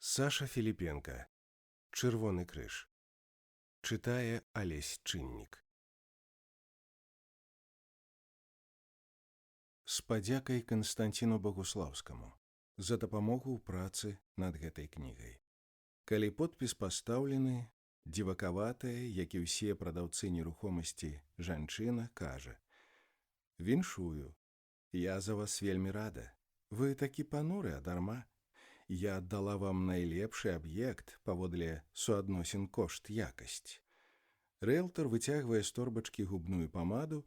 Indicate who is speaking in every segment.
Speaker 1: Саша Філіпенка. Чырвоны крыж. Чытае Алесь Чыннік. З падзякай Канстанціну Багуслаўскаму за дапамогу ў працы над гэтай кнігай. Калі подпіс пастаўлены, дзівакаватая, як і ўсе прадаўцы нерухомасці, жанчына кажа: «Віншую, я за вас вельмі рада. Вы такі пануры, а дарма. Я аддала вам найлепшы аб'ект паводле суадносін кошт-якасць». Рэлтар выцягвае з торбачкі губную памаду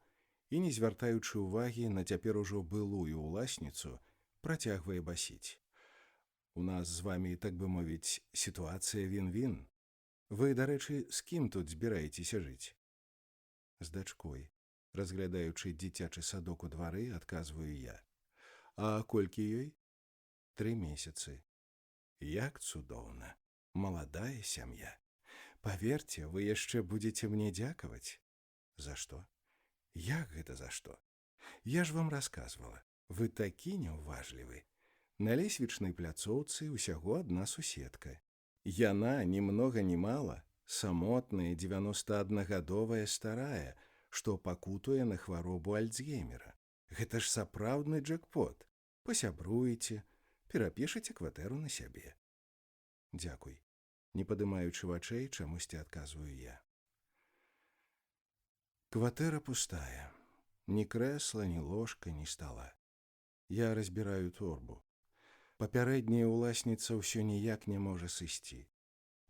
Speaker 1: і, не звяртаючы ўвагі на цяпер ужо былую ўласніцу, працягвае басіць: «У нас з вамі, так бы мовіць, сітуацыя він-він. Вы, дарэчы, з кім тут збіраецеся жыць?» «З дачкой», разглядаючы дзіцячы садок у двары, адказваю я. «А колькі ёй?» «3 месяцы». «Як цудоўна! Маладая сям'я. Паверце, вы яшчэ будзеце мне дзякаваць». «За што?» «Як гэта за што? Я ж вам расказвала. Вы такі няўважлівы. На лесвічнай пляцоўцы ўсяго адна суседка. Яна, ні многа ні мала, самотная 91гадовая старая, што пакутуе на хваробу Альцгеймера. Гэта ж сапраўдны джэкпот. Пасябруеце, перапішыце кватэру на сябе». «Дзякуй», не падымаючы вачэй, чамусьці адказваю я. Кватэра пустая. Ні крэсла, ні ложка, ні стала. Я разбіраю торбу. Папярэдняя ўласніца ўсё ніяк не можа сысці.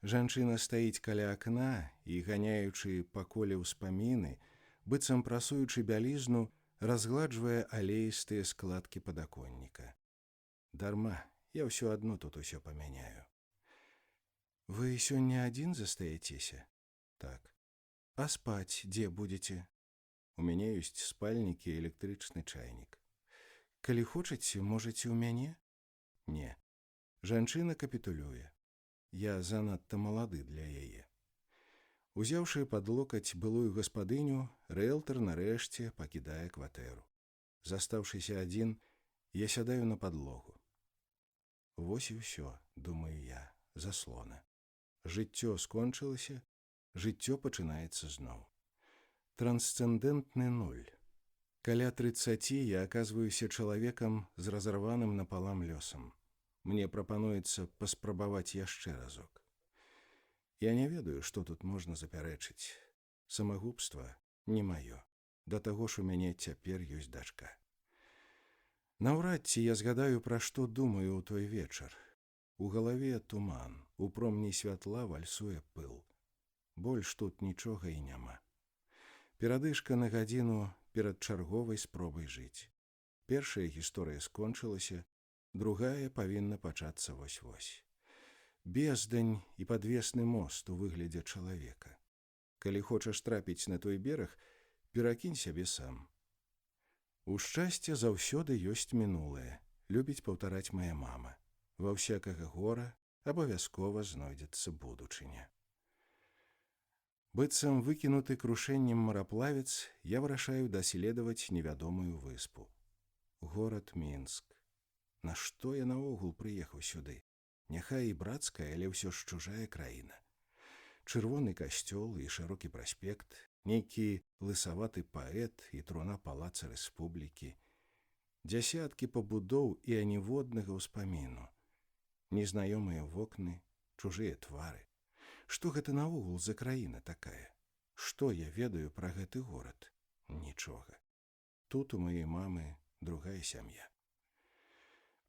Speaker 1: Жанчына стаіць каля акна і, ганяючы па коле ўспаміны, быццам прасуючы бялізну, разгладжвае алеістыя складкі падаконніка. Дарма, я ўсё адно тут усё памяняю. «Вы сёння адзін застаецеся?» «Так». «А спаць дзе будзеце?» «У мяне ёсць спальнік і электрычны чайнік». «Калі хочаце, можаце ў мяне?» «Не». Жанчына капітулюе. Я занадта малады для яе. Узяўшы пад локаць былую гаспадыню, рэлтар нарэшце пакідае кватэру. Застаўшыся адзін, я сядаю на падлогу. Вось і ўсё, думаю я, заслона. Жыццё скончылася, жыццё пачынаецца зноў. Трансцэндэнтны нуль. Каля 30 я аказваюся чалавекам з разарваным напалам лёсам. Мне прапануецца паспрабаваць яшчэ разок. Я не ведаю, што тут можна запярэчыць. Самагубства не маё. Да таго ж у мяне цяпер ёсць дачка. Наўрад ці я згадаю, пра што думаю ў той вечар. У галаве туман, у промні святла вальсуе пыл. Больш тут нічога і няма. Перадышка на гадзіну перад чарговай спробай жыць. Першая гісторыя скончылася, другая павінна пачацца вось-вось. Бездань і падвесны мост у выглядзе чалавека. Калі хочаш трапіць на той бераг, перакінь сябе сам. У шчасце заўсёды ёсць мінулае, любіць паўтараць мая мама. Ва ўсякага гора абавязкова знойдзецца будучыня. Быццам выкінуты крушэннем мараплавец, я вырашаю даследаваць невядомую выспу. Горад Мінск. Нашто я наогул прыехаў сюды? Няхай і брацкая, але ўсё ж чужая краіна. Чырвоны касцёл і шырокі праспект, нейкі лысаваты паэт і труна палаца рэспублікі. Дзясяткі пабудоў і аніводнага ўспаміну. Незнаёмыя вокны, чужыя твары. Што гэта наогул за краіна такая? Што я ведаю пра гэты горад? Нічога. Тут у маёй мамы другая сям'я.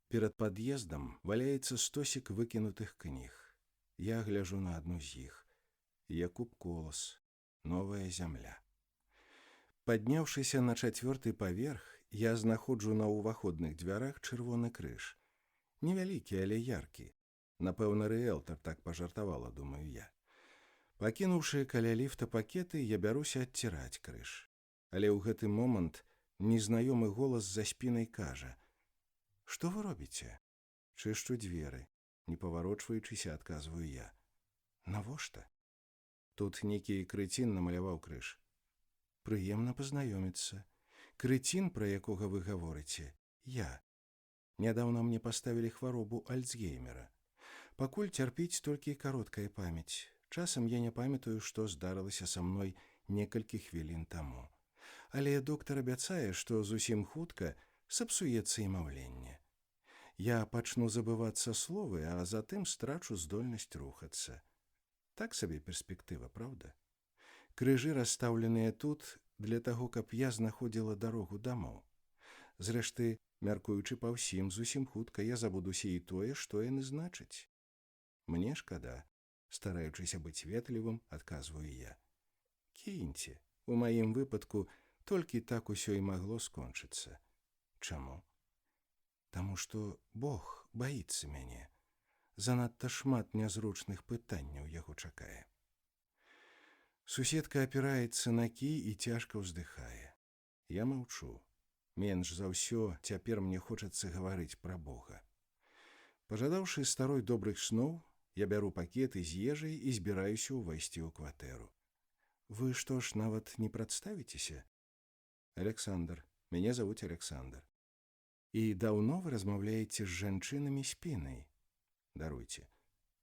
Speaker 1: Перад пад'ездам валяецца стосік выкінутых кніг. Я гляжу на адну з іх. Якуб Колас. Новая зямля. Падняўшыся на 4-й паверх, я знаходжу на ўваходных дзвярах чырвоны крыж. Невялікі, але яркі. Напэўна, рыэлтар так пажартавала, думаю я. Пакінуўшы каля ліфта пакеты, я бяруся адціраць крыж. Але ў гэты момант незнаёмы голас за спінай кажа: «Што вы робіце?» «Чышчу дзверы», не паварочваючыся, адказваю я. «Навошта?» «Тут нейкі крэцін намаляваў крыж». «Прыемна пазнаёміцца. Крэцін, пра якога вы гаворыце, я. Нядаўна мне паставілі хваробу Альцгеймера. Пакуль цярпіць толькі кароткая памяць. Часам я не памятаю, што здарылася са мной некалькі хвілін таму. Але доктар абяцае, што зусім хутка сапсуецца і маўленне. Я пачну забывацца словы, а затым страчу здольнасць рухацца. Так сабе перспектыва, праўда? Крыжы расстаўленыя тут для таго, каб я знаходзіла дарогу дамоў. Зрэшты, мяркуючы па ўсім, зусім хутка я забудуся і тое, што яны значаць. Мне шкада, стараючыся быць ветлівым, адказваю я. Кіньце, у маім выпадку толькі так усё і магло скончыцца. Чаму? Таму што Бог баіцца мяне. Занадта шмат нязручных пытанняў яго чакае. Суседка апіраецца на кій і цяжка ўздыхае. Я маўчу. Менш за ўсё цяпер мне хочацца гаварыць пра Бога. Пажадаўшы старой добрых сноў, я бяру пакеты з ежай і збіраюся ўвайсці ў кватэру. Вы што ж, нават не прадставіцеся? Александр. Мяне завуць Александр. І даўно вы размаўляеце з жанчынамі спінай? Даруйце.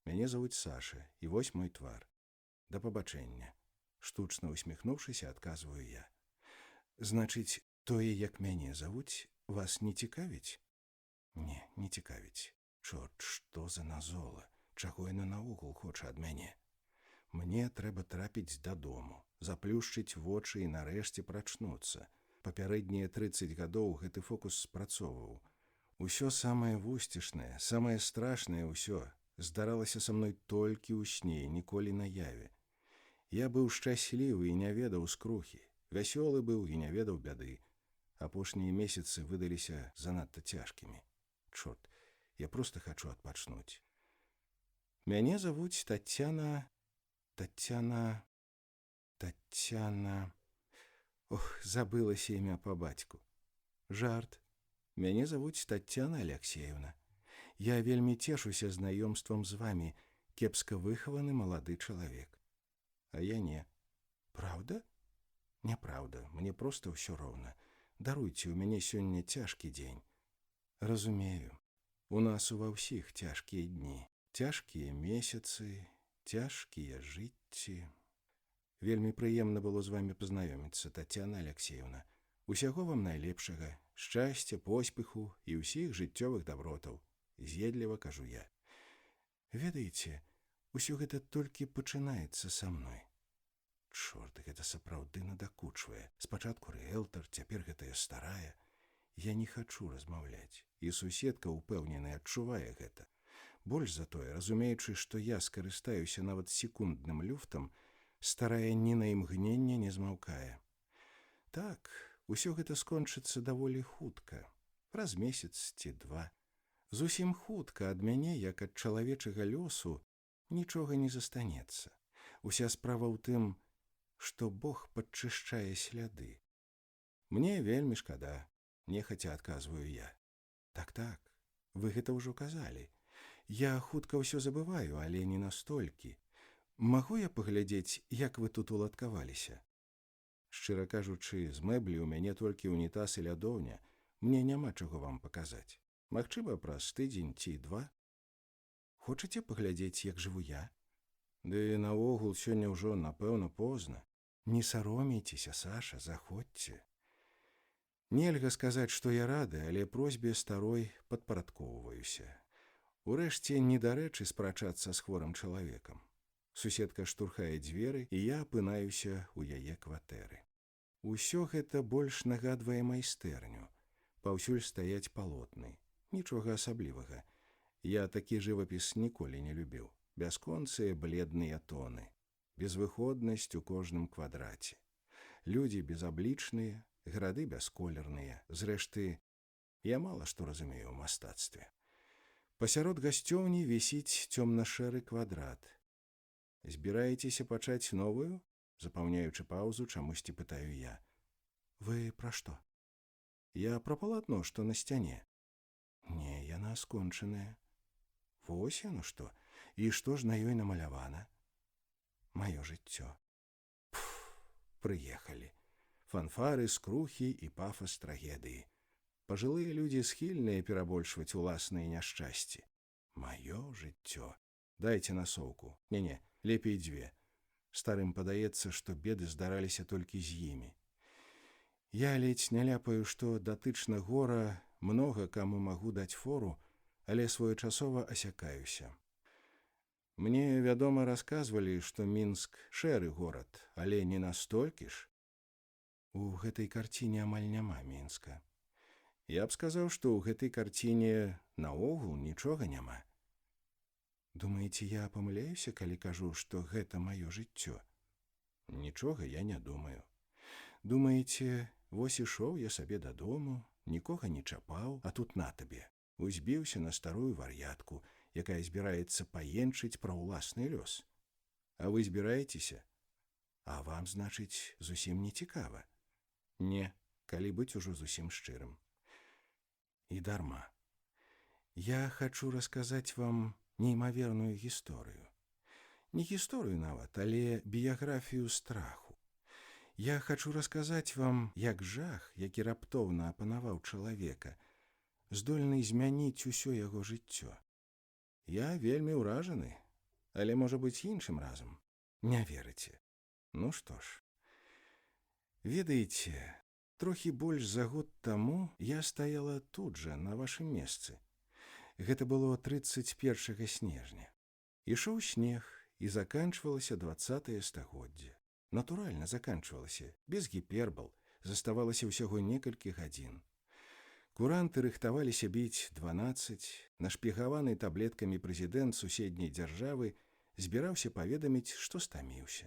Speaker 1: Мяне завуць Саша, і вось мой твар. Да пабачэння. Штучна усміхнуўшыся, адказваю я. Значыць, тое, як мяне завуць, вас не цікавіць? Не, не цікавіць. Чорт, што за назола? Чаго яна наогул хоча ад мяне? Мне трэба трапіць дадому, заплюшчыць вочы і нарэшце прачнуцца. Папярэднія 30 гадоў гэты фокус спрацоўваў. Усё самае вусцішнае, самае страшнае ўсё здаралася са мной толькі ў сне, ніколі наяве. Я быў шчаслівы і не ведаў скрухі, вясёлы быў і не ведаў бяды. Апошнія месяцы выдаліся занадта цяжкімі. Чорт, я проста хачу адпачнуць. Мяне завуць Таццяна... Ох, забылася імя па бацьку. Жарт. Мяне завуць Таццяна Алексеевна. Я вельмі цешуся знаёмствам з вамі, кепска выхаваны малады чалавек. А я не. Праўда? Няпраўда, мне проста ўсё роўна. Даруйце, у мяне сёння цяжкі дзень. Разумею. У нас ува ўсіх цяжкія дні, цяжкія месяцы, цяжкія жыцці. Вельмі прыемна было з вамі пазнаёміцца, Таццяна Алексеевна. Усяго вам найлепшага, шчасця, поспеху і ўсіх жыццёвых дабротаў. З'едліва кажу я. Ведаеце, усё гэта толькі пачынаецца са мной. Чорт, гэта сапраўды надакучвае. Спачатку рыэлтар, цяпер гэтая старая. Я не хачу размаўляць, і суседка ўпэўненая адчувае гэта. Больш за тое, разумеючы, што я скарыстаюся нават секундным люфтам, старая ні на імгненне не змаўкае. Так, усё гэта скончыцца даволі хутка, праз месяц ці два. Зусім хутка ад мяне, як ад чалавечага лёсу, нічога не застанецца. Уся справа ў тым, што Бог падчышчае сляды. Мне вельмі шкада, нехаця адказваю я. Так, вы гэта ўжо казалі. Я хутка ўсё забываю, але не настолькі. Магу я паглядзець, як вы тут уладкаваліся? Шчыра кажучы, з мэблі ў мяне толькі ўнітаз і лядоўня. Мне няма чаго вам паказаць. Магчыма, праз тыдзень ці два. Хочаце паглядзець, як жыву я? Ды наогул сёння ўжо, напэўна, позна. Не саромейцеся, Саша, заходзьце. Нельга сказаць, што я рады, але просьбе старой падпарадкоўваюся. Урэшце, недарэчы спрачацца з хворым чалавекам. Суседка штурхае дзверы, і я апынаюся ў яе кватэры. Усё гэта больш нагадвае майстэрню. Паўсюль стаяць палотны. Нічога асаблівага. Я такі жывапіс ніколі не любіў. Бясконцыя бледныя тоны. Безвыходнасць у кожным квадраце. Людзі безаблічныя, грады бясколерныя. Зрэшты, я мала што разумею ў мастацтве. Пасярод гасцёўні вісіць цёмна-шэры квадрат. Збіраецеся пачаць новую? Запаўняючы паўзу, чамусьці пытаю я. Вы пра што? Я пра палатно, што на сцяне. Не, яна скончаная. Вось яно што. І што ж на ёй намалявана? Маё жыццё. Прыехалі. Фанфары, скрухі і пафас трагедыі. Пажылыя людзі схільныя перабольшваць уласныя няшчасці. Маё жыццё. Дайце насоўку. Не-не, лепей 2. Старым падаецца, што беды здараліся толькі з імі. Я ледзь не ляпаю, што датычна гора многа каму магу даць фору, але своечасова асякаюся. Мне, вядома, расказвалі, што Мінск шэры горад, але не настолькі ж. У гэтай карціне амаль няма Мінска. Я б сказаў, што ў гэтай карціне наогул нічога няма. Думаеце, я памыляюся, калі кажу, што гэта маё жыццё? Нічога я не думаю. Думаеце, вось ішоў я сабе дадому, нікога не чапаў, а тут на табе. Узбіўся на старую вар'ятку, якая збіраецца паенчыць пра ўласны лёс. А вы збіраецеся? А вам, значыць, зусім не цікава? Не, калі быць ужо зусім шчырым. І дарма. Я хачу расказаць вам неймаверную гісторыю. Не гісторыю нават, але біяграфію страху. Я хачу расказаць вам, як жах, які раптоўна апанаваў чалавека, здольны змяніць усё яго жыццё. Я вельмі ўражаны, але, можа быць, іншым разам. Не верыце? Ну што ж. Ведаеце, трохі больш за год таму я стаяла тут жа, на вашым месцы. Гэта было 31 снежня. Ішоў снег, і заканчвалася 20-е стагоддзе. Натуральна, заканчвалася, без гіпербол, заставалася ўсяго некалькі гадзін. Куранты рыхтаваліся біць 12, нашпігаваны таблеткамі прэзідэнт суседняй дзяржавы збіраўся паведаміць, што стаміўся.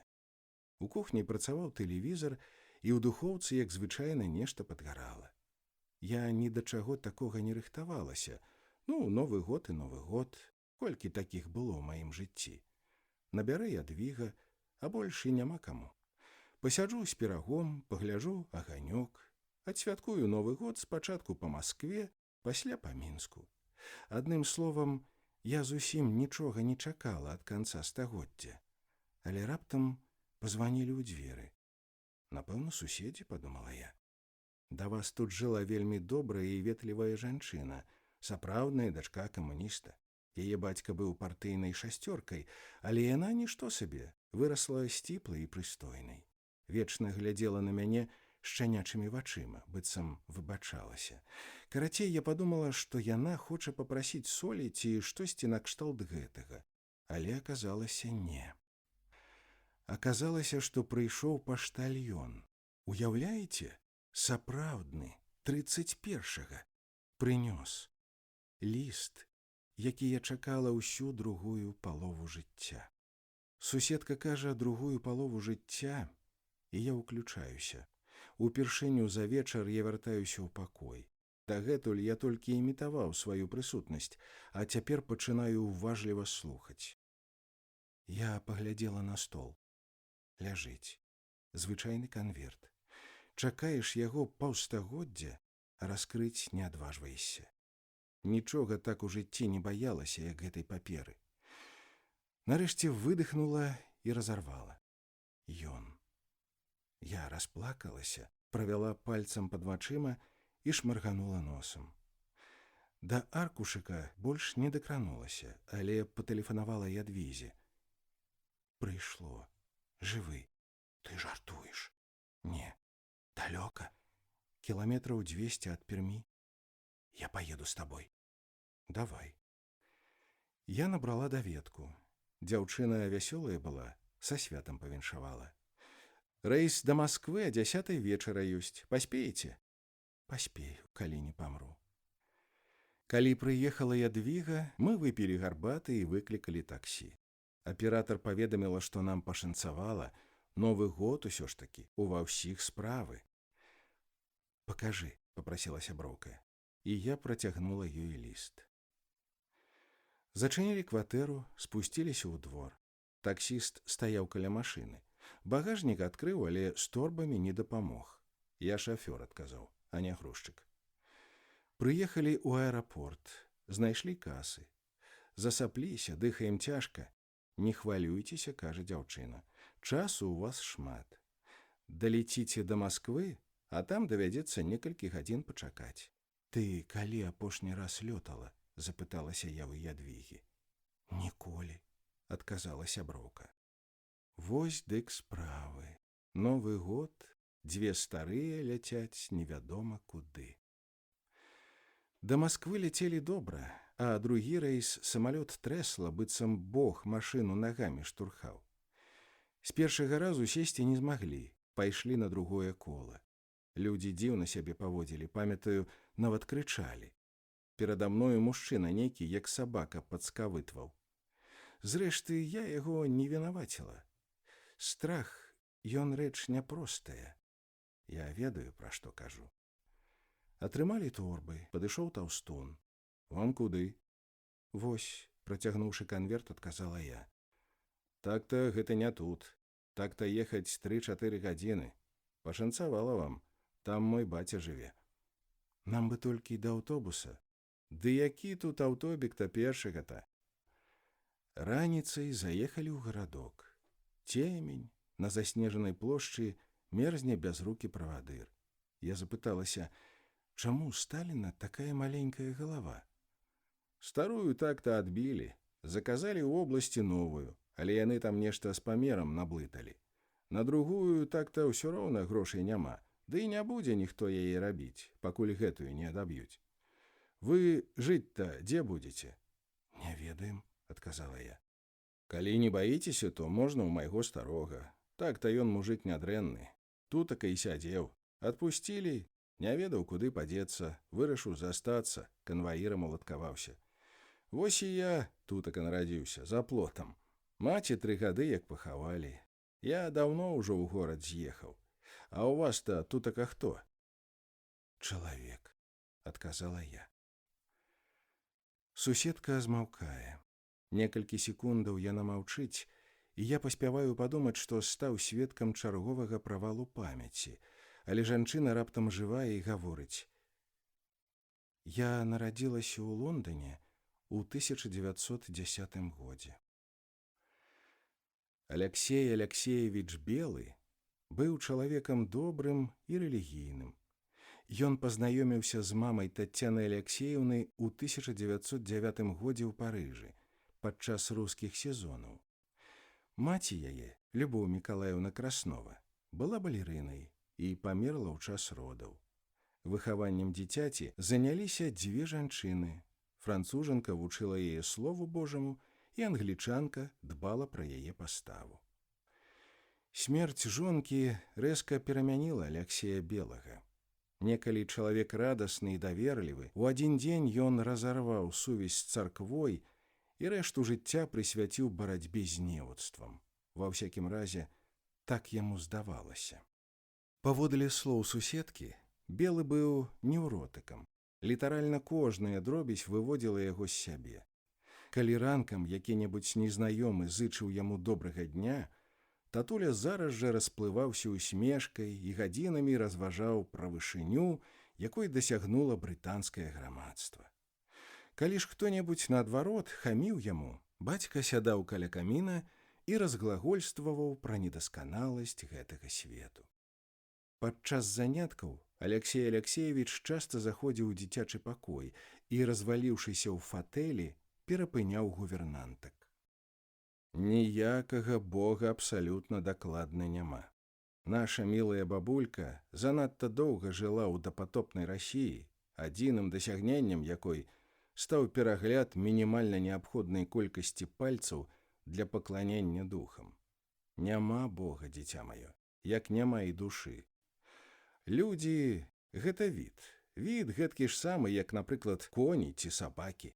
Speaker 1: У кухні працаваў тэлевізар, і ў духоўцы, як звычайна, нешта падгарала. Я ні да чаго такога не рыхтавалася. Ну, Новы год і Новы год. Колькі такіх было ў маім жыцці. Набярэ ядвіга, а больш і няма каму. Пасяджу з пірагом, пагляджу аганёк. Адсвяткую Новы год спачатку па Маскве, пасля па Мінску. Адным словам, я зусім нічога не чакала ад канца стагоддзя. Але раптам пазванілі ў дзверы. Напэўна, суседзі, падумала я. Да вас тут жыла вельмі добрая і ветлівая жанчына, сапраўдная дачка камуніста. Яе бацька быў партыйнай шасцёркай, але яна нішто сабе, вырасла сціплай і прыстойнай. Вечна глядзела на мяне шчанячымі вачыма, быццам выбачалася. Карацей, я падумала, што яна хоча папрасіць солі ці штосьці накшталт гэтага. Але аказалася не. Аказалася, што прыйшоў паштальён. Уяўляеце? Сапраўдны, 31-га. Прынёс ліст, які я чакала ўсю другую палову жыцця. Суседка кажа, другую палову жыцця, і я ўключаюся. Упершыню за вечар я вяртаюся ў пакой. Дагэтуль я толькі імітаваў сваю прысутнасць, а цяпер пачынаю уважліва слухаць. Я паглядзела на стол. Ляжыць. Звычайны канверт. Чакаеш яго паўстагоддзя, а раскрыць не адважваешся. Нічога так у жыцці не баялася, як гэтай паперы. Нарэшце выдыхнула і разарвала. Ён. Я расплакалася, правяла пальцам пад вачыма і шмарганула носам. Да аркушыка больш не дакранулася, але патэлефанавала Ядвізе. Прыйшло. Жывы. Ты жартуеш? Не. Далёка. Кіламетраў 200 ад Пермі. Я поеду с тобой. Давай. Я набрала даведку. Дзяўчына вясёлая была, са святам павіншавала. Рэйс да Масквы о 10 вечара ёсць. Паспееце? Паспею, калі не памру. Калі прыехала Ядвіга, мы выпілі гарбаты і выклікалі таксі. Аператар паведаміла, што нам пашанцавала. Новы год усё ж такі, ува ўсіх справы. Пакажы, папрасіла сяброўка. І я працягнула ёй ліст. Зачынілі кватэру, спусціліся ў двор. Таксіст стаяў каля машыны. Багажнік адкрыў, але з торбамі не дапамог. Я шафёр адказаў, а не грузчык. Прыехалі ў аэрапорт, знайшлі касы. Засапліся, дыхаем цяжка. Не хвалюйцеся, кажа дзяўчына. Часу у вас шмат. Далеціце да Масквы, а там давядзецца некалькі гадзін пачакаць. Ты калі апошні раз лётала? Запыталася я ў Ядвігі. Ніколі. адказала сяброўка. Вось дык справы. Новы год, дзве старыя ляцяць невядома куды. Да Масквы ляцелі добра, а другі рэйс самалёт трэсла, быццам бог машыну нагамі штурхаў. З першага разу сесці не змаглі, пайшлі на другое кола. Людзі дзіўна сябе паводзілі, памятаю, нават крычалі. Перада мною мужчына нейкі, як сабака, падскавытваў. Зрэшты, я яго не вінаваціла. Страх, ён рэч няпростая. Я ведаю, пра што кажу. Атрымалі торбы, падышоў таўстун. Вам куды? Вось, працягнуўшы канверт, адказала я. Так-то гэта не тут. Так-то ехаць 3-4 гадзіны. Пашанцавала вам. Там мой баця жыве. Нам бы толькі да аўтобуса. Ды які тут аўтобік-то першага-то? Раніцай заехалі ў гарадок. Цемень, на заснежанай плошчы мерзне бязрукі правадыр. Я запыталася, чаму ў Сталіна такая маленькая галава? Старую так-то адбілі. Заказалі ў вобласці новую, але яны там нешта з памерам наблыталі. На другую так-то ўсё роўна грошай няма. Ды і не будзе ніхто яе рабіць, пакуль гэтую не адаб'юць. Вы жыць-то дзе будзеце? Не ведаем, адказала я. Калі не баіцеся, то можна ў майго старога. Так-то ён мужык нядрэнны. Тутака і сядзеў. Адпусцілі, не ведаў, куды падзецца, вырашыў застацца, канваірам уладкаваўся. Вось і я тутака нарадзіўся, за плотам. Маці 3 гады як пахавалі. Я даўно ўжо ў горад з'ехаў. А у вас-то тутака хто? Чалавек, адказала я. Суседка змаўкае. Некалькі секундаў яна маўчыць, і я паспяваю падумаць, што стаў сведкам чарговага правалу памяці, але жанчына раптам жывая і гаворыць. Я нарадзілася ў Лондоне ў 1910 годзе. Алексей Алексеевич Белы быў чалавекам добрым і рэлігійным. Ён пазнаёміўся з мамай Таццянай Алексеевнай ў 1909 годзе ў Парыжы падчас рускіх сезонаў. Маці яе, Любоў Мікалаеўна Краснова, была балерынай і памерла ў час родаў. Выхаваннем дзіцяці заняліся 2 жанчыны. Францужанка вучыла яе слову Божаму, і англічанка дбала пра яе паставу. Смерць жонкі рэзка перамяніла Алексея Белага. Некалі чалавек радасны і даверлівы, у адзін дзень ён разарваў сувязь з царквой і рэшту жыцця прысвяціў барацьбе з неўцтвам. Ва ўсякім разе, так яму здавалася. Паводле слоў суседкі, Белы быў неўротыкам. Літаральна кожная дробязь выводзіла яго з сябе. Калі ранкам які-небудзь незнаёмы зычыў яму добрага дня, татуля зараз жа расплываўся усмешкай і гадзінамі разважаў пра вышыню, якой дасягнула брытанскае грамадства. Калі ж хто-небудзь наадварот хаміў яму, бацька сядаў каля каміна і разглагольстваваў пра недасканаласць гэтага свету. Падчас заняткаў Алексей Алексеевич часта заходзіў у дзіцячы пакой і, разваліўшыся ў фатэлі, перапыняў гувернантак. Ніякага Бога абсалютна дакладна няма. Наша мілая бабулька занадта доўга жыла ў дапатопнай Расіі, адзіным дасягненнем якой стаў перагляд мінімальна неабходнай колькасці пальцаў для пакланення духам. Няма Бога, дзіця маё, як няма і душы. Людзі – гэта від. Від гэткі ж самы, як, напрыклад, коні ці сабакі.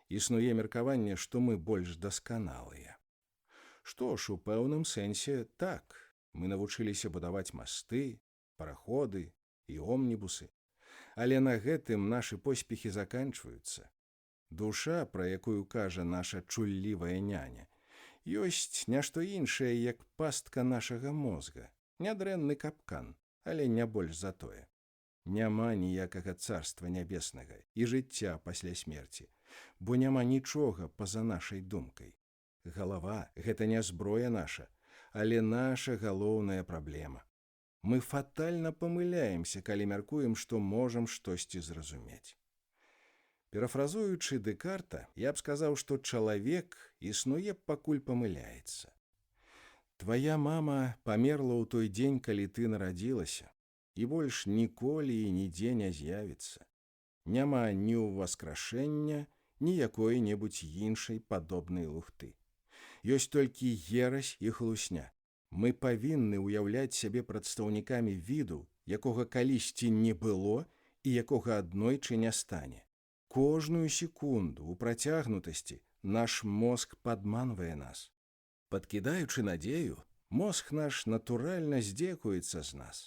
Speaker 1: Існуе меркаванне, што мы больш дасканалыя. Што ж, у пэўным сэнсе так. Мы навучыліся будаваць масты, параходы і омнібусы. Але на гэтым нашы поспехі заканчваюцца. Душа, пра якую кажа наша чуллівая няня, ёсць нешта іншае, як пастка нашага мозга. Нядрэнны капкан, але не больш за тое. Няма ніякага царства нябеснага і жыцця пасля смерці, бо няма нічога па-за нашай думкай. Галава – гэта не зброя наша, але наша галоўная праблема. Мы фатальна памыляемся, калі мяркуем, што можам штосьці зразумець. Перафразуючы Дэкарта, я б сказаў, што чалавек існуе, пакуль памыляецца. Твая мама памерла ў той дзень, калі ты нарадзілася, і больш ніколі і нідзе не з'явіцца. Няма ні ўваскрашэння, ні якой-небудзь іншай падобнай лухты. Ёсць толькі ерась і хлусня. Мы павінны ўяўляць сябе прадстаўнікамі віду, якога калісьці не было і якога аднойчы не стане. Кожную секунду ў працягнутасці наш мозг падманвае нас. Падкідаючы надзею, мозг наш натуральна здзекуецца з нас.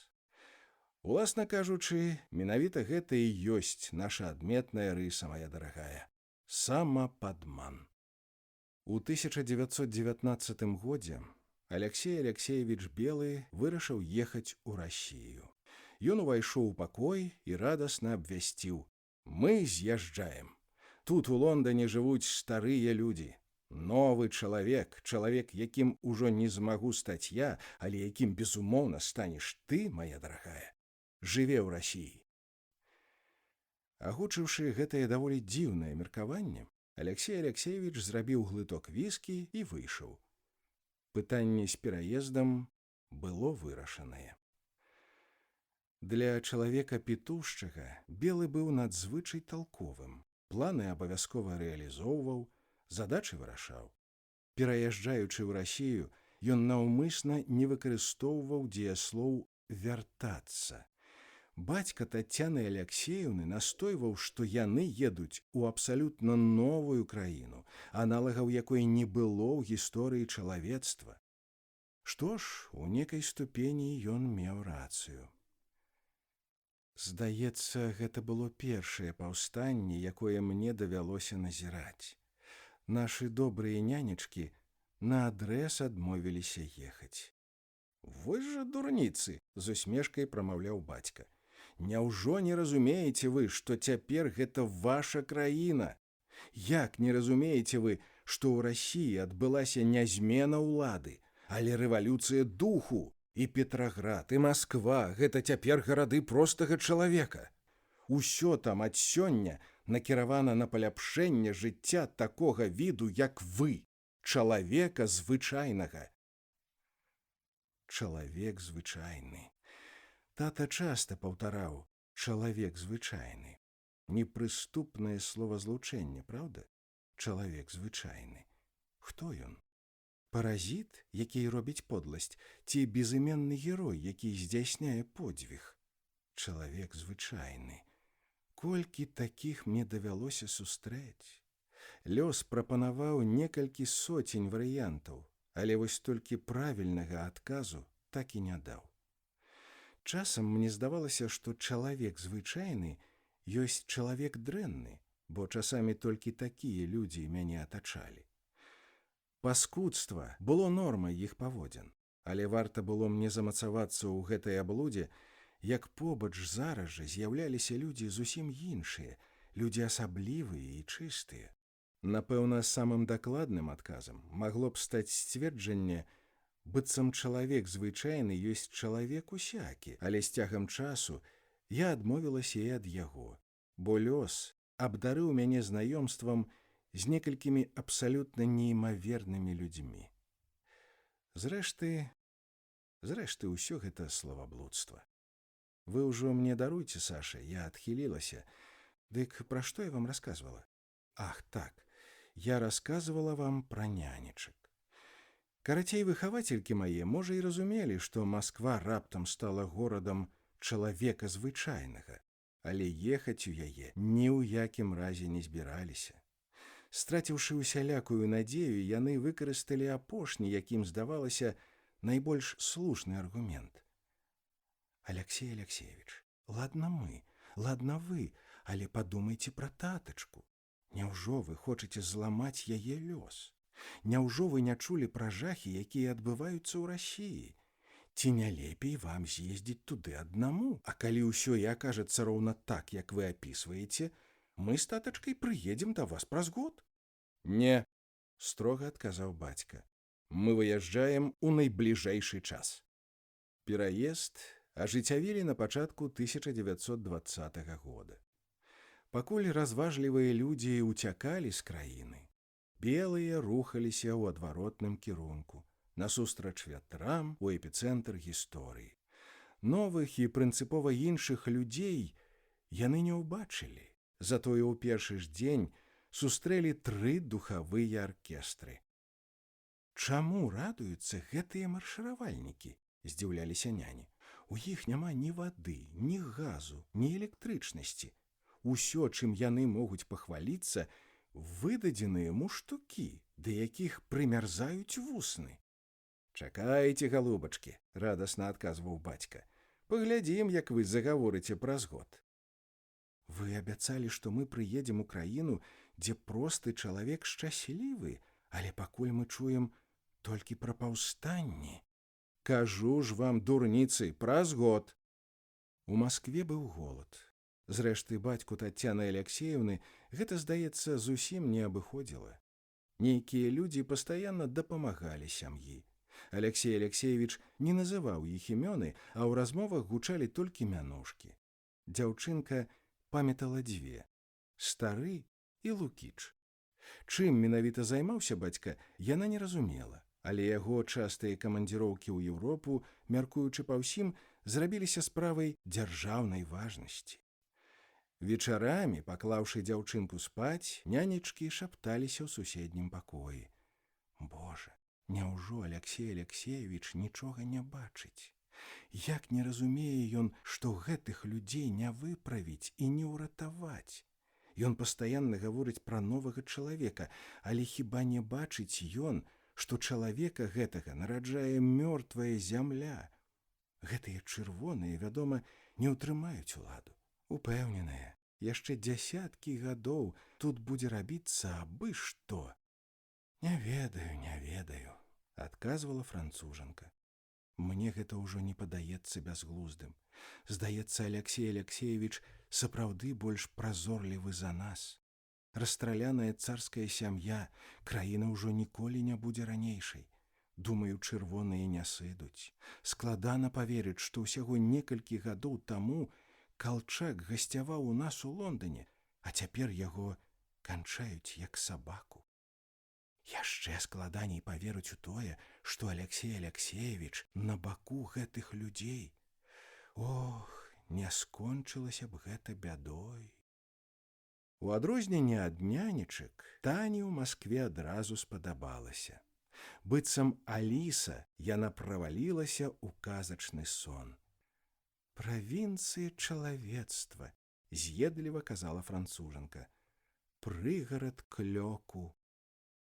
Speaker 1: Уласна кажучы, менавіта гэта і ёсць наша адметная рыса, моя дарагая. Самападман. У 1919 годзе Алексей Алексеевич Белы вырашыў ехаць у Расію. Ён увайшоў у пакой і радасна абвясціў: «Мы з'язджаем. Тут у Лондане жывуць старыя людзі. Новы чалавек, чалавек, якім ужо не змагу стаць я, але якім, безумоўна, станеш ты, моя дарагая, жыве ў Расіі». Агучыўшы гэтае даволі дзіўнае меркаванне, Алексей Алексеевич зрабіў глыток віскі і выйшаў. Пытанне з пераездам было вырашанае. Для чалавека пітушчага Белы быў надзвычай талковым. Планы абавязкова рэалізоўваў, задачы вырашаў. Пераязджаючы ў Расію, ён наўмысна не выкарыстоўваў дзеяслоў «вяртацца». Бацька Таццяны Алексеевны настойваў, што яны едуць у абсалютна новую краіну, аналагаў якой не было ў гісторыі чалавецтва. Што ж, у некай ступені ён меў рацыю. Здаецца, гэта было першае паўстанне, якое мне давялося назіраць. Нашы добрыя нянечкі наадрэз адмовіліся ехаць. «Вось жа дурніцы!» – з усмешкай прамаўляў бацька. «Няўжо не разумееце вы, што цяпер гэта ваша краіна? Як не разумееце вы, што ў Расіі адбылася не змена ўлады, але рэвалюцыя духу? І Петраград, і Масква – гэта цяпер гарады простага чалавека. Усё там ад сёння накіравана на паляпшэнне жыцця такога віду, як вы, чалавека звычайнага». Чалавек звычайны. Тата часта паўтараў «чалавек звычайны». Непрыступнае словазлучэнне, праўда? Чалавек звычайны. Хто ён? Паразіт, які робіць подласць, ці безыменны герой, які здзяйсняе подзвіг? Чалавек звычайны. Колькі такіх мне давялося сустрэць? Лёс прапанаваў некалькі соцень варыянтаў, але вось толькі правільнага адказу так і не даў. Часам мне здавалася, што чалавек звычайны ёсць чалавек дрэнны, бо часамі толькі такія людзі мяне атачалі. Паскудства было нормай іх паводзін, але варта было мне замацавацца ў гэтай аблудзе, як побач зараз жа з'яўляліся людзі зусім іншыя, людзі асаблівыя і чыстыя. Напэўна, самым дакладным адказам магло б стаць сцверджанне, быццам чалавек звычайны ёсць чалавек усякі, але з цягам часу я адмовілася і ад яго, бо лёс абдарыў мяне знаёмствам з некалькімі абсалютна неймавернымі людзьмі. Зрэшты, ўсё гэта словаблудства. Вы ўжо мне даруйце, Саша, я адхілілася. Дык пра што я вам расказвала? Ах, так, я расказвала вам пра нянечак. Карацей, выхавацелькі мае, можа, і разумелі, што Масква раптам стала горадам чалавека звычайнага, але ехаць у яе ні ў якім разе не збіраліся. Страціўшы усялякую надзею, яны выкарысталі апошні, якім здавалася, найбольш слушны аргумент. Алексей Алексеевич, ладно мы, ладно вы, але падумайце пра татачку. Няўжо вы хочаце зламаць яе лёс? Няўжо вы не чулі пра жахі, якія адбываюцца ў Расіі? Ці не лепей вам з'ездзіць туды аднаму? А калі ўсё і акажацца роўна так, як вы апісваеце, мы з татачкай прыедзем да вас праз год. Не, строга адказаў бацька. Мы выязджаем у найбліжэйшы час. Пераезд ажыццявілі на пачатку 1920 года. Пакуль разважлівыя людзі ўцякалі з краіны, белыя рухаліся ў адваротным кірунку, насустрач вятрам у эпіцэнтр гісторыі. Новых і прынцыпова іншых людзей яны не ўбачылі, затое ў першы ж дзень сустрэлі 3 духавыя аркестры. Чаму радуюцца гэтыя маршыравальнікі? Здзіўляліся няні. У іх няма ні вады, ні газу, ні электрычнасці. Усё, чым яны могуць пахваліцца, выдадзеныя муштукі, да якіх прымярзаюць вусны. «Чакайце, галубачкі», — радасна адказваў бацька. «Паглядзім, як вы загаворыце праз год». «Вы абяцалі, што мы прыедзем у краіну, дзе просты чалавек шчаслівы, але пакуль мы чуем толькі пра паўстанні». «Кажу ж вам, дурніцы, праз год». У Маскве быў голад. Зрэшты, бацьку Таццяны Алексеевны гэта, здаецца, зусім не абыходзіла. Нейкія людзі пастаянна дапамагалі сям'і. Алексей Алексеевич не называў іх імёны, а ў размовах гучалі толькі мянушкі. Дзяўчынка памятала 2 – Стары і Лукіч. Чым менавіта займаўся бацька, яна не разумела, але яго частыя камандзіроўкі ў Еўропу, мяркуючы па ўсім, зрабіліся справай дзяржаўнай важнасці. Вечарамі, паклаўшы дзяўчынку спаць, нянечкі шапталіся ў суседнім пакоі. «Божа, няўжо Алексей Алексеевич нічога не бачыць? Як не разумее ён, што гэтых людзей не выправіць і не ўратаваць? Ён пастаянна гаворыць пра новага чалавека, але хіба не бачыць ён, што чалавека гэтага нараджае мёртвая зямля? Гэтыя чырвоныя, вядома, не ўтрымаюць уладу. Упэўненыя, яшчэ дзясяткі гадоў тут будзе рабіцца абы што». «Не ведаю», — адказвала францужанка. «Мне гэта ўжо не падаецца бязглуздым. Здаецца, Алексей Алексеевич сапраўды больш празорлівы за нас. Расстраляная царская сям'я, краіна ўжо ніколі не будзе ранейшай. Думаю, чырвоныя не сыдуць. Складана паверыць, што ўсяго некалькі гадоў таму Калчак гасцяваў у нас у Лондоне, а цяпер яго канчаюць як сабаку. Яшчэ складаней паверыць у тое, што Алексей Алексеевич на баку гэтых людзей. Ох, не скончылася б гэта бядой». У адрозненне ад нянечак, Тані ў Маскве адразу спадабалася. Быццам Аліса яна правалілася ў казачны сон. «Правінцыя чалавецтва», — з'едліва казала францужанка. «Прыгарад клёку.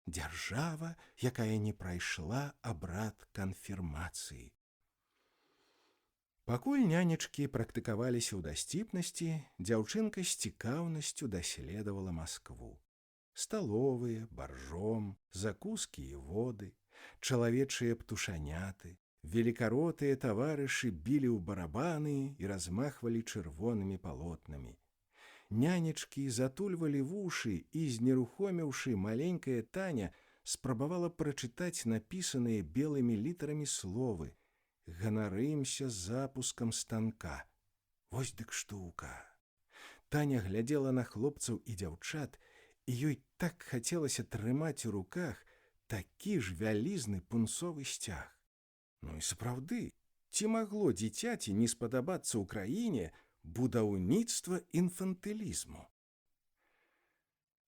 Speaker 1: Дзяржава, якая не прайшла абрад канфірмацыі». Пакуль нянечкі практыкаваліся ў дасціпнасці, дзяўчынка з цікаўнасцю даследавала Маскву. Сталовыя, баржом, закускі і воды, чалавечыя птушаняты, велікаротыя таварышы білі ў барабаны і размахвалі чырвонымі палотнамі. Нянечкі затульвалі вушы і, знерухоміўшы, маленькая Таня спрабавала прачытаць напісаныя белымі літарамі словы «Ганарымся запускам станка». Вось дык штука. Таня глядзела на хлопцаў і дзяўчат, і ёй так хацелася трымаць у руках такі ж вялізны пунцовы сцяг. Ну і сапраўды, ці магло дзіцяці не спадабацца ў краіне будаўніцтва інфантылізму?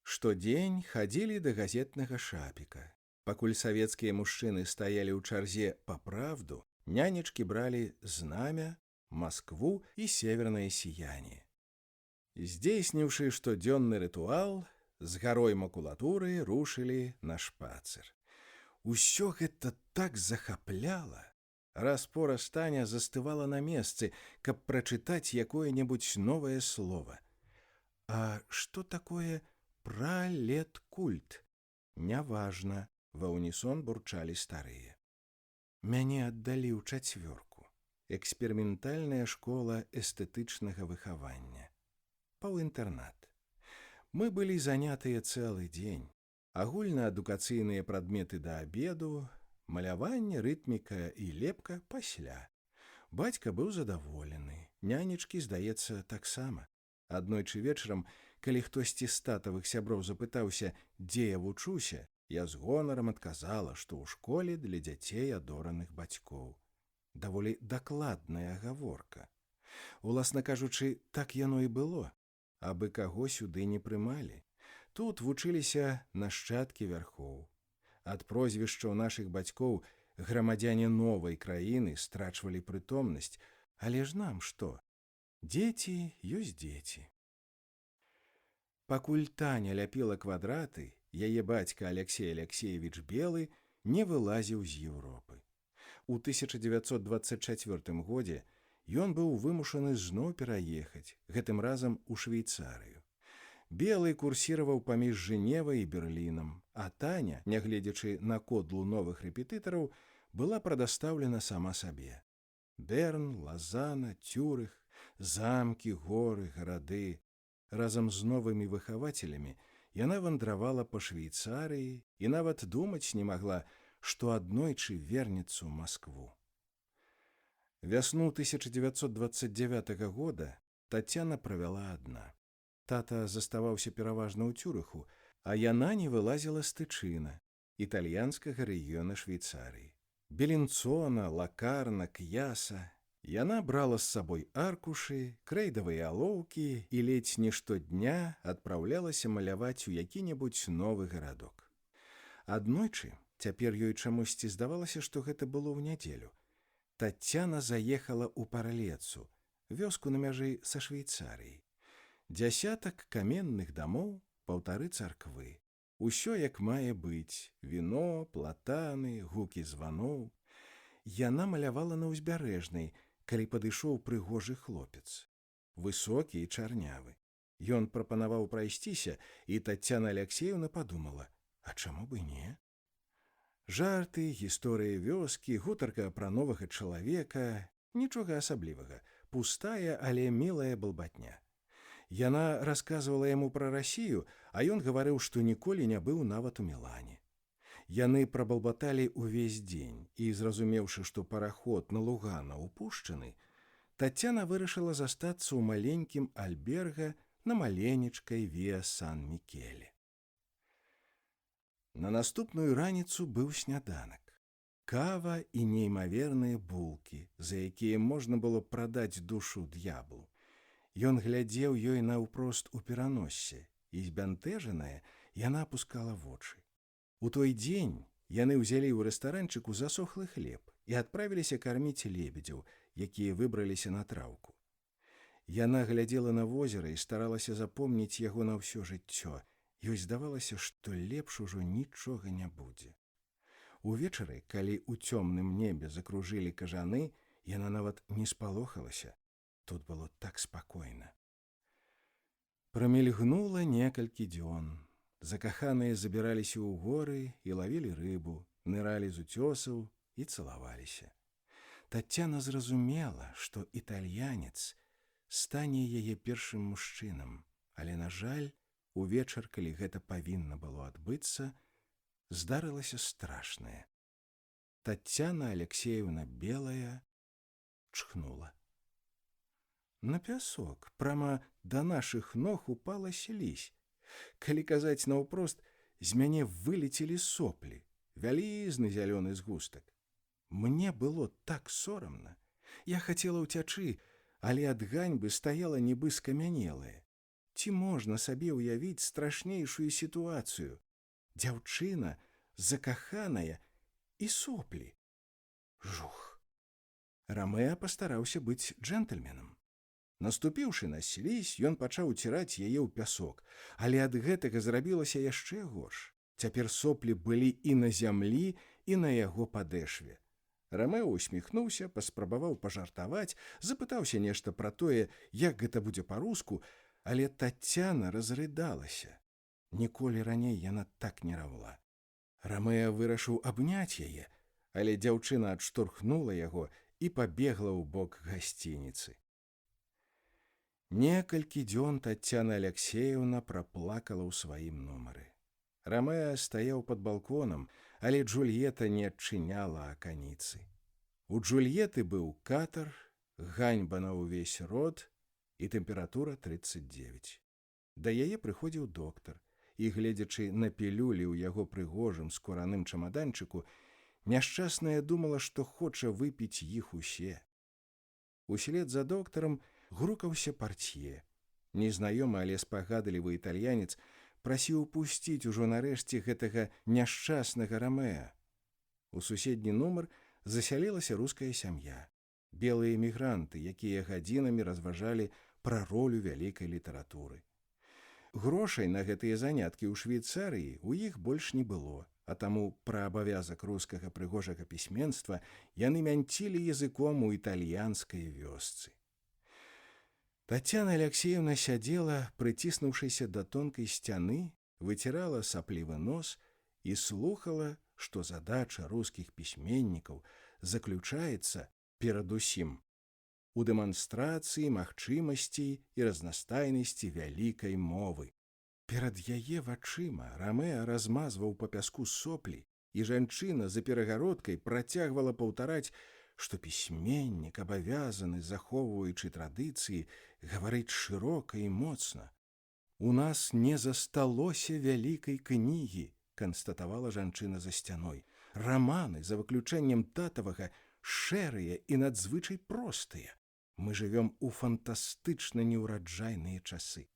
Speaker 1: Штодзень хадзілі да газетнага шапіка. Пакуль савецкія мужчыны стаялі ў чарзе па правду, нянечкі бралі «Знамя», «Маскву» і «Северное сияние». Здзейсніўшы штодзённы рытуал, з гарой макулатуры рушылі на шпацыр. Усё гэта так захапляла. Раз-пораз Таня застывала на месцы, каб прачытаць якое-небудзь новае слово. А што такое пралеткульт? Няважна, ва ўнісон бурчалі старыя. Мяне аддалі ў 4. Эксперыментальная школа эстэтычнага выхавання. Паўінтэрнат. Мы былі занятыя цэлы дзень. Агульнаадукацыйныя прадметы да абеду, маляванне, рытміка і лепка пасля. Бацька быў задаволены, нянечкі, здаецца, таксама. Аднойчы вечарам, Калі хтосьці з татавых сяброў запытаўся, дзе я вучуся, я з гонарам адказала, што ў школе для дзяцей адораных бацькоў. Даволі дакладная гаворка. Уласна кажучы, так яно і было, абы каго сюды не прымалі. Тут вучыліся нашчадкі вярхоў. Ад прозвішчаў нашых бацькоў грамадзяне новай краіны страчвалі прытомнасць, але ж нам што? Дзеці ёсць дзеці. Пакуль Таня ляпіла квадраты, яе бацька Алексей Алексеевич Белы не вылазіў з Еўропы. У 1924 годзе ён быў вымушаны зноў пераехаць, гэтым разам у Швейцарыю. Белы курсіраваў паміж Жэневай і Берлінам, а Таня, нягледзячы на кодлу новых рэпетытараў, была прадастаўлена сама сабе. Берн, Лазана, Цюрых, замкі, горы, гарады. Разам з новымі выхавацелямі яна вандравала па Швейцарыі і нават думаць не магла, што аднойчы вернецца ў Маскву. Вясну 1929 года Тацяна правяла адна. Тата заставаўся пераважна ў Цюрыху, а яна не вылазіла з Тычына, італьянскага рэгіёна Швейцарыі. Белінцона, Лакарна, К'яса. Яна брала з сабой аркушы, крэйдавыя алоўкі і ледзь не штодня адпраўлялася маляваць у які-небудзь новы гарадок. Аднойчы, цяпер ёй чамусьці здавалася, што гэта было ў нядзелю, Тацяна заехала ў Парлецу, вёску на мяжы са Швейцарыяй. Дзясятак каменных дамоў, 1,5 царквы. Усё як мае быць: віно, платаны, гукі званоў. Яна малявала на ўзбярэжнай, калі падышоў прыгожы хлопец. Высокі і чарнявы. Ён прапанаваў прайсціся, і Тацяна Алексеевна падумала, а чаму б і не? Жарты, гісторыі вёскі, гутарка пра новага чалавека, нічога асаблівага, пустая, але мілая балбатня. Яна расказвала яму пра Расію, а ён гаварыў, што ніколі не быў нават у Мілане. Яны прабалбаталі ўвесь дзень, і, зразумеўшы, што параход на Лугана ўпушчаны, Тацяна вырашыла застацца ў маленькім альберга на маленечкай Віа Сан-Мікеле. На наступную раніцу быў сняданак. Кава і неймаверныя булкі, за якія можна было прадаць душу д'яблу. Ён глядзеў ёй наўпрост у пераноссе, і, збянтэжаная, яна апускала вочы. У той дзень яны ўзялі ў рэстаранчыку засохлы хлеб і адправіліся карміць лебедзяў, якія выбраліся на траўку. Яна глядзела на возера і старалася запомніць яго на ўсё жыццё. Ёй здавалася, што лепш ужо нічога не будзе. Увечары, калі ў цёмным небе закружылі кажаны, яна нават не спалохалася. Тут было так спакойна. Прамільгнула некалькі дзён. Закаханыя забіраліся ў горы і лавілі рыбу, ныралі з уцёсаў і цалаваліся. Тацяна зразумела, што італьянец стане яе першым мужчынам, але, на жаль, увечар, калі гэта павінна было адбыцца, здарылася страшнае. Тацяна Алексеевна Белая чхнула. На пясок, прама да нашых ног упала слізь. Калі казаць наўпрост, з мяне вылецелі соплі, вялізны зялёны згустак. Мне было так сорамна. Я хацела ўцячы, але ад ганьбы стаяла нібы скамянелая. Ці можна сабе ўявіць страшнейшую сітуацыю? Дзяўчына, закаханая і соплі. Жух! Рамеа пастараўся быць джентльменам. Наступіўшы на слізь, ён пачаў уціраць яе ў пясок, але ад гэтага зрабілася яшчэ горш. Цяпер соплі былі і на зямлі, і на яго падэшве. Рамеа усміхнуўся, паспрабаваў пажартаваць, запытаўся нешта пра тое, як гэта будзе па-руску, але Тацяна разрыдалася. Ніколі раней яна так не раўла. Рамеа вырашыў абняць яе, але дзяўчына адштурхнула яго і пабегла ў бок гасцініцы. Некалькі дзён Тацяна Алексеевна праплакала ў сваім нумары. Рамеа стаяў пад балконам, але Джульета не адчыняла аканіцы. У Джульеты быў катар, ганьба на ўвесь род і тэмпература 39. Да яе прыходзіў доктар, і, гледзячы на пілюлі ў яго прыгожым скураным чамаданчыку, няшчасная думала, што хоча выпіць іх усе. Услед за доктарам грукаўся партье. Незнаёмы, але спагадлівы італьянец прасіў пусціць ужо нарэшце гэтага няшчаснага Рамеа. У суседні нумар засялілася руская сям'я. Белыя эмігранты, якія гадзінамі разважалі пра ролю вялікай літаратуры. Грошай на гэтыя заняткі ў Швейцарыі ў іх больш не было, а таму пра абавязак рускага прыгожага пісьменства яны мянцілі языком у італьянскай вёсцы. Таццяна Алексеевна сядзела, прыціснуўшыся да тонкай сцяны, выцірала саплівы нос і слухала, што задача рускіх пісьменнікаў заключаецца перадусім у дэманстрацыі магчымасцей і разнастайнасці вялікай мовы. Перад яе вачыма Рамеа размазваў па пяску соплі, і жанчына за перагародкай працягвала паўтараць, што пісьменнік абавязаны, захоўваючы традыцыі, гаварыць шырока і моцна. «У нас не засталося вялікай кнігі», канстатавала жанчына за сцяной. «Раманы, за выключэннем татавага, шэрыя і надзвычай простыя. Мы жывём у фантастычна неўраджайныя часы.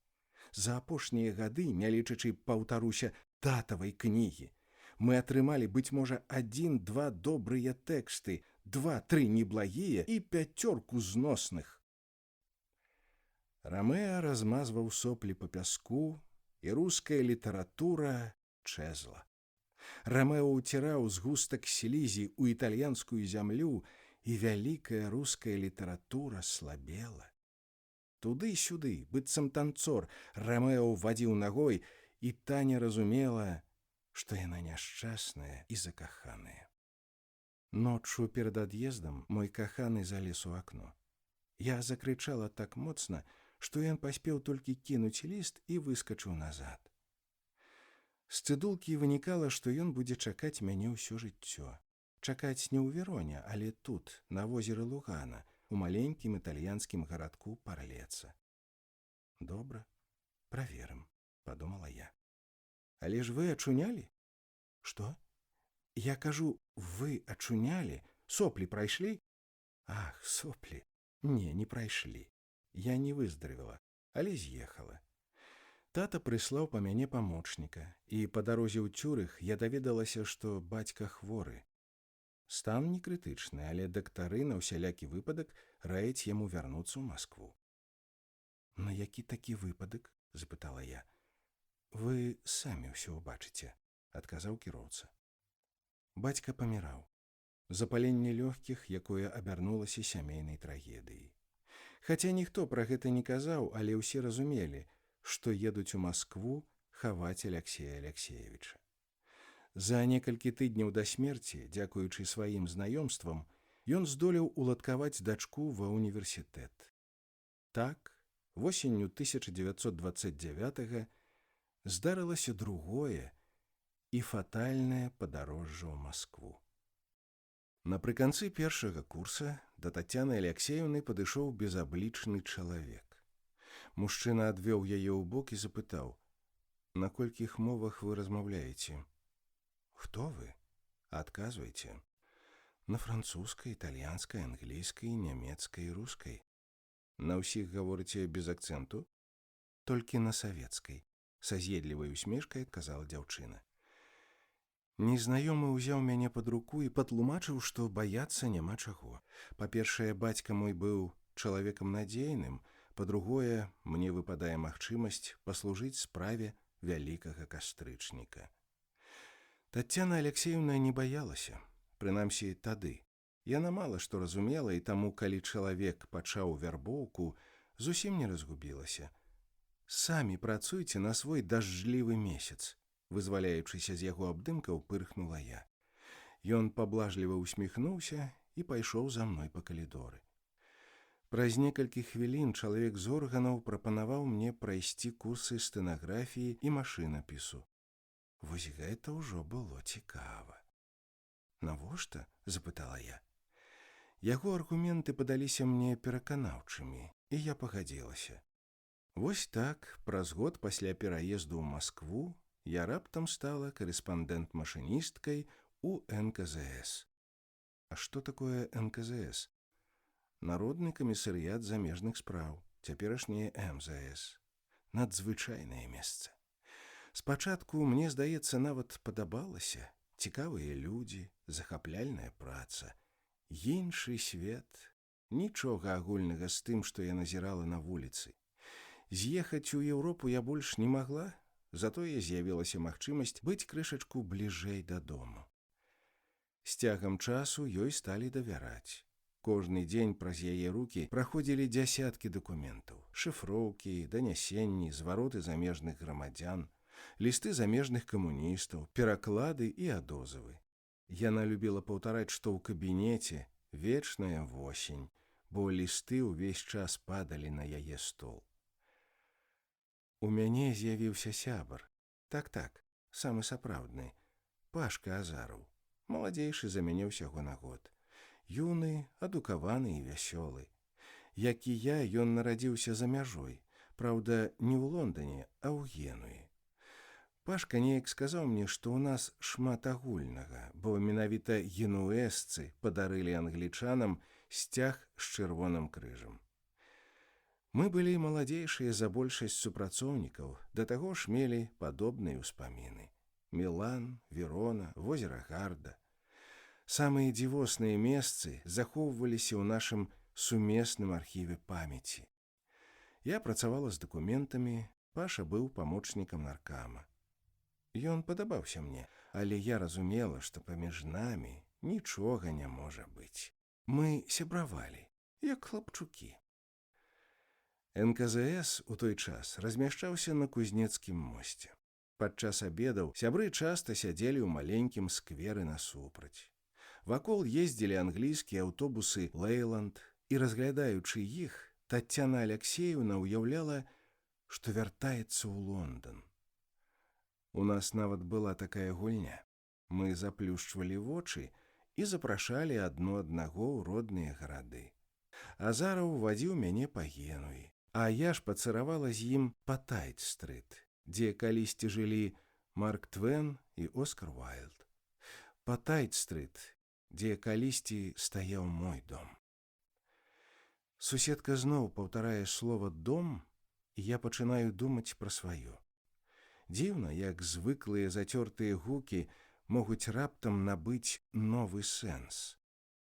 Speaker 1: За апошнія гады, не лічачы, паўтаруся, татавай кнігі, мы атрымалі, быць можа, 1-2 добрыя тэксты, 2-3 неблагія і 5 зносных». Рамеа размазваў соплі па пяску, і руская літаратура чэзла. Рамео ўціраў згустак слізі ў італьянскую зямлю, і вялікая руская літаратура слабела. Туды-сюды, быццам танцор, Рамео вадзіў нагой, і Таня разумела, што яна няшчасная і закаханая. Ноччу перад ад'ездам мой каханы залез у акно. Я закрычала так моцна, што ён паспеў толькі кінуць ліст і выскачыў назад. З цыдулкі вынікала, што ён будзе чакаць мяне ўсё жыццё. Чакаць не ў Вероне, але тут, на возеры Лугана, у маленькім італьянскім гарадку Парлеца. «Добра, праверым», — падумала я. «Але ж вы ачунялі?» «Што?» «Я кажу, вы ачунялі? Соплі прайшлі?» «Ах, соплі! Не, не прайшлі. Я не выздаравела, але з'ехала. Тата прыслаў па мяне памочніка, і па дарозе ў Цюрых я даведалася, што бацька хворы. Стан не крытычны, але дактары на ўсялякі выпадак раяць яму вярнуцца ў Маскву». «На які такі выпадак?» – запытала я. «Вы самі ўсё ўбачыце», – адказаў кіроўца. Бацька паміраў. Запаленне лёгкіх, якое абярнулася сямейнай трагедыяй. Хаця ніхто пра гэта не казаў, але ўсе разумелі, што едуць у Маскву хаваць Аляксея Аляксеевіча. За некалькі тыдняў да смерці, дзякуючы сваім знаёмствам, ён здолеў уладкаваць дачку ва ўніверсітэт. Так, восенню 1929 здарылася другое і фатальнае падарожжа ў Маскву. Напрыканцы першага курса да Таццяны Аляксеевны падышоў безаблічны чалавек. Мужчына адвёў яе ў бок і запытаў: «На колькіх мовах вы размаўляеце?» «Хто вы?» «Адказвайце». «На французскай, італьянскай, англійскай, нямецкай і рускай». «На ўсіх гаворыце без акцэнту?» «Толькі на савецкай», са з'едлівай усмешкай адказала дзяўчына. Незнаёмы ўзяў мяне пад руку і патлумачыў, што баяцца няма чаго. Па-першае, бацька мой быў чалавекам надзейным, па-другое, мне выпадае магчымасць паслужыць справе вялікага кастрычніка. Таццяна Аляксеевна не баялася, прынамсі тады. Яна мала што разумела, і таму, калі чалавек пачаў вярбоўку, зусім не разгубілася. «Самі працуйце на свой дажджлівы месяц», вызваляючыся з яго абдымкаў, пырхнула я. Ён паблажліва ўсміхнуўся і пайшоў за мной па калідоры. Праз некалькі хвілін чалавек з органаў прапанаваў мне прайсці курсы стэнаграфіі і машынапісу. Вось гэта ўжо было цікава. «Навошта?» – запытала я. Яго аргументы падаліся мне пераканаўчымі, і я пагадзілася. Вось так, праз год пасля пераезду ў Маскву я раптам стала карэспандэнт-машыністкай у НКЗС. А што такое НКЗС? Народны камісарыят замежных спраў, цяперашняе МЗС. Надзвычайнае месца. Спачатку, мне здаецца, нават падабалася. Цікавыя людзі, захапляльная праца. Іншы свет. Нічога агульнага з тым, што я назірала на вуліцы. З'ехаць у Еўропу я больш не магла, затое з'явілася магчымасць быць крышачку бліжэй дадому. З цягам часу ёй сталі давяраць. Кожны дзень праз яе рукі праходзілі дзясяткі дакументаў, шыфроўкі, данясенні, звароты замежных грамадзян, лісты замежных камуністаў, пераклады і адозвы. Яна любіла паўтараць, што ў кабінеце вечная восень, бо лісты ўвесь час падалі на яе стол. У мяне з'явіўся сябар. Так, самы сапраўдны, Пашка Азараў, маладзейшы за мяне ўсяго на год. Юны, адукаваны і вясёлы. Як і я, ён нарадзіўся за мяжой, праўда, не ў Лондане, а ў Генуі. Пашка неяк сказаў мне, што ў нас шмат агульнага, бо менавіта генуэзцы падарылі англічанам сцяг з чырвоным крыжам. Мы былі маладзейшыя за большасць супрацоўнікаў, да таго ж мелі падобныя ўспаміны. Мілан, Верона, возера Гарда. Самыя дзівосныя месцы захоўваліся ў нашым сумесным архіве памяці. Я працавала з дакументамі, Паша быў памочнікам наркама. Ён падабаўся мне, але я разумела, што паміж намі нічога не можа быць. Мы сябравалі, як хлапчукі. НКЗС у той час размяшчаўся на Кузнецкім мосце. Падчас абедаў сябры часта сядзелі ў маленькім скверы насупраць. Вакол ездзілі англійскія аўтобусы «Лейланд», і, разглядаючы іх, Таццяна Аляксеевна ўяўляла, што вяртаецца ў Лондан. У нас нават была такая гульня. Мы заплюшчвалі вочы і запрашалі адно аднаго ў родныя гарады. Азараў вадзіў мяне па Генуі, а я ж пацаравала з ім па Тайт-стрыт, дзе калісьці жылі Марк Твен і Оскар Уайлд. Па Тайт-стрыт, дзе калісьці стаяў мой дом. Суседка зноў паўтарае слова «дом», і я пачынаю думаць пра сваё. Дзіўна, як звыклыя зацёртыя гукі могуць раптам набыць новы сэнс.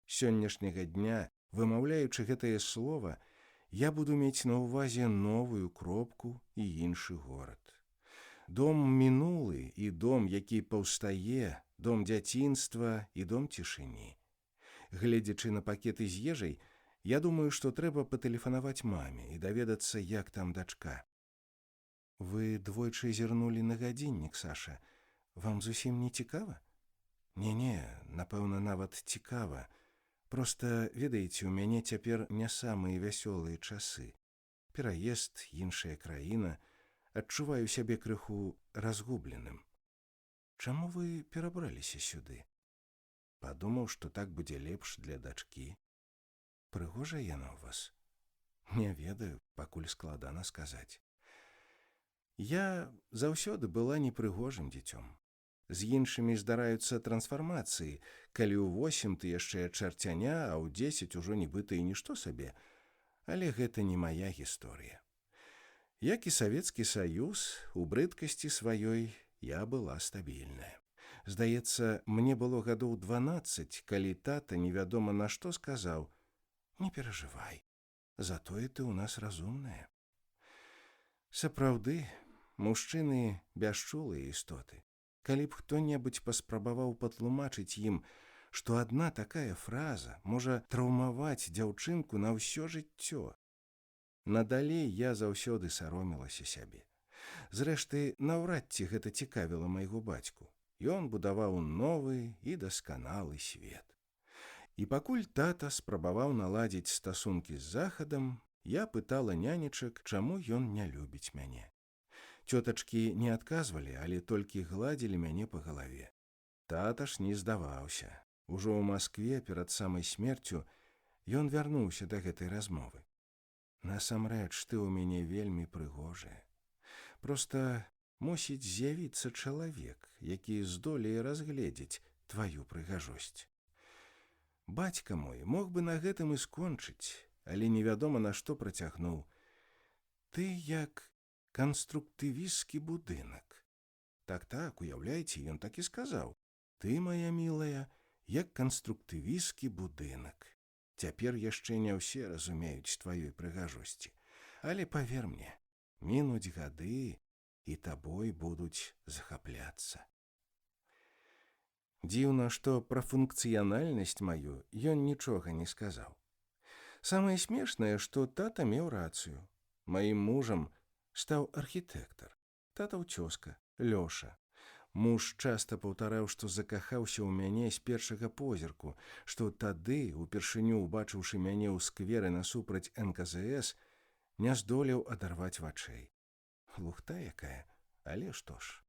Speaker 1: Сённяшняга дня, вымаўляючы гэтае слова, я буду мець на ўвазе новую кропку і іншы горад. Дом мінулы і дом, які паўстае, дом дзяцінства і дом цішыні. Гледзячы на пакеты з ежай, я думаю, што трэба патэлефанаваць маме і даведацца, як там дачка. Вы двойчы зірнулі на гадзіннік, Саша. Вам зусім не цікава? Не, напэўна, нават цікава. Проста, ведаеце, у мяне цяпер не самыя вясёлыя часы. Пераезд, іншая краіна. Адчуваю сябе крыху разгубленым. Чаму вы перабраліся сюды? Падумаў, што так будзе лепш для дачкі. Прыгожая яна ў вас? Не ведаю, пакуль складана сказаць. Я заўсёды была непрыгожым дзіцём. З іншымі здараюцца трансфармацыі, калі ў 8 ты яшчэ чарцяня, а ў 10 ужо нібыта і нішто сабе. Але гэта не мая гісторыя. Як і Савецкі Саюз, у брыдкасці сваёй я была стабільная. Здаецца, мне было гадоў 12, калі тата невядома на што сказаў: «Не перажывай, затое ты ў нас разумная». Сапраўды, мужчыны бясчулыя істоты. Калі б хто-небудзь паспрабаваў патлумачыць ім, што адна такая фраза можа траўмаваць дзяўчынку на ўсё жыццё. Надалей я заўсёды саромілася сябе. Зрэшты, наўрад ці гэта цікавіла майго бацьку. Ён будаваў новы і дасканалы свет. І пакуль тата спрабаваў наладзіць стасункі з захадам, я пытала нянечак, чаму ён не любіць мяне. Цётачкі не адказвалі, але толькі гладзілі мяне па галаве. Тата ж не здаваўся. Ужо ў Маскве перад самай смерцю ён вярнуўся да гэтай размовы. Насамрэч, ты ў мяне вельмі прыгожы. Проста мусіць з'явіцца чалавек, які здолее разгледзець тваю прыгажосць. Бацька мой мог бы на гэтым і скончыць, але невядома на што працягнуў. Ты як канструктывісцкі будынак. Так, уяўляеце, ён так і сказаў. Ты, моя мілая, як канструктывісцкі будынак. Цяпер яшчэ не ўсе разумеюць тваёй прыгажосці. Але павер мне, мінуць гады, і табой будуць захапляцца. Дзіўна, што пра функцыянальнасць маю ён нічога не сказаў. Самае смешнае, што тата меў рацыю. Маім мужам стаў архітэктар, татаў цёзка, Лёша. Муж часта паўтараў, што закахаўся ў мяне з першага позірку, што тады, упершыню убачыўшы мяне ў скверы насупраць НКЗС, не здолеў адарваць вачэй. Лухта якая, але што ж.